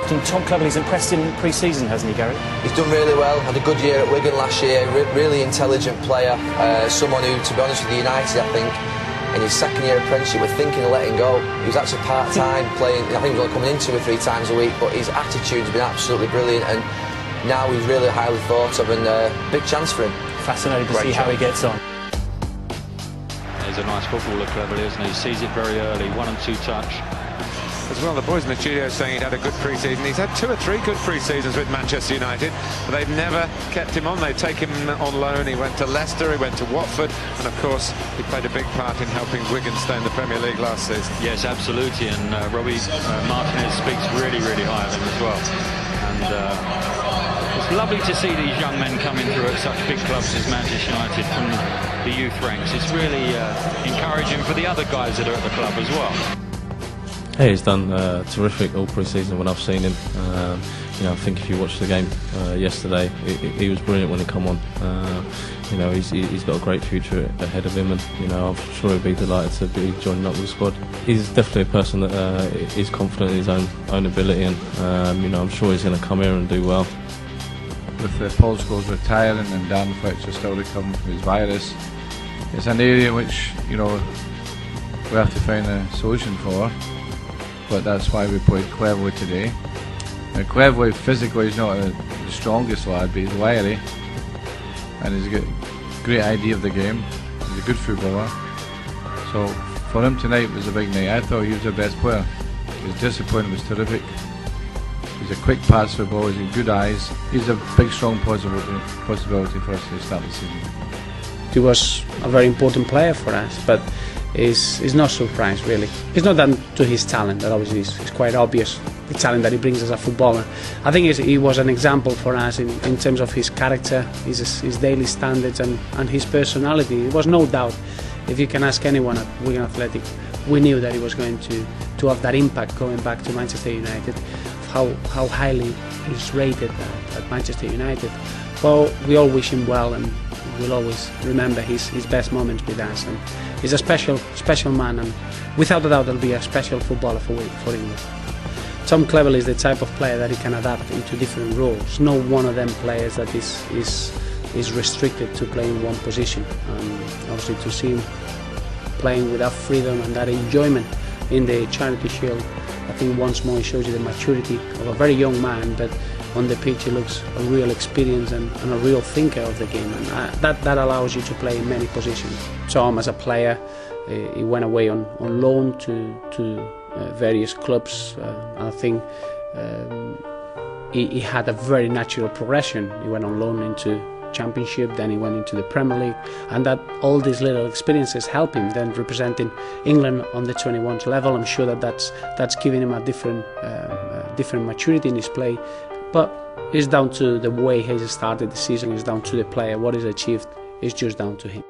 Tom Cleverley's impressed in pre-season, hasn't he, Gary? He's done really well, had a good year at Wigan last year, really intelligent player, someone who, to be honest with United, I think, in his second year apprenticeship, we're thinking of letting go. He was actually part-time playing, I think he was only coming in 2 or 3 times a week, but his attitude's been absolutely brilliant, and now he's really highly thought of, and big chance for him. Fascinating to see how he gets on. He's a nice footballer, Cleverley, isn't he? He sees it very early, 1 and 2 touch. As well, the boys in the studio saying he'd had a good pre-season. He's had 2 or 3 good pre-seasons with Manchester United, but they've never kept him on. They've taken him on loan. He went to Leicester, he went to Watford, and of course he played a big part in helping Wigan stay in the Premier League last season. Yes, absolutely, and Robbie Martinez speaks really, really high of him as well. And it's lovely to see these young men coming through at such big clubs as Manchester United from the youth ranks. It's really encouraging for the other guys that are at the club as well. Hey, he's done terrific all pre-season when I've seen him. You know, I think if you watched the game yesterday, he was brilliant when he come on. You know, he's got a great future ahead of him, and you know, I'm sure he'll be delighted to be joining up with the squad. He's definitely a person that is confident in his own ability, and you know, I'm sure he's going to come here and do well. With Paul Scholes retiring and Dan Fletcher still recovering from his virus, it's an area which, you know, we have to find a solution for. But that's why we played Cleverley today. Now, Cleverley physically is not the strongest lad, but he's wiry and he's got a great idea of the game. He's a good footballer. So for him tonight was a big night. I thought he was the best player. His discipline was terrific. He's a quick pass for the ball, he's got good eyes. He's a big strong possibility for us to start the season. He was a very important player for us, but is not surprised really. It's not down to his talent, that obviously is quite obvious, the talent that he brings as a footballer. I think he was an example for us in terms of his character, his daily standards and his personality. There was no doubt, if you can ask anyone at Wigan Athletic, we knew that he was going to have that impact going back to Manchester United, how highly he's rated at Manchester United. Well, we all wish him well, and we'll always remember his best moments with us. And he's a special man, and without a doubt he'll be a special footballer for England. Tom Cleverley is the type of player that he can adapt into different roles. No one of them players that is restricted to playing one position. And obviously to see him playing with that freedom and that enjoyment in the Charity Shield, I think once more it shows you the maturity of a very young man, but on the pitch he looks a real experience and a real thinker of the game, and that allows you to play in many positions. Tom, as a player, he went away on loan to various clubs. I think he had a very natural progression. He went on loan into Championship, then he went into the Premier League, and that all these little experiences help him then representing England on the 21s level. I'm sure that's giving him a different maturity in his play, but it's down to the way he's started the season, it's down to the player. What he's achieved is just down to him.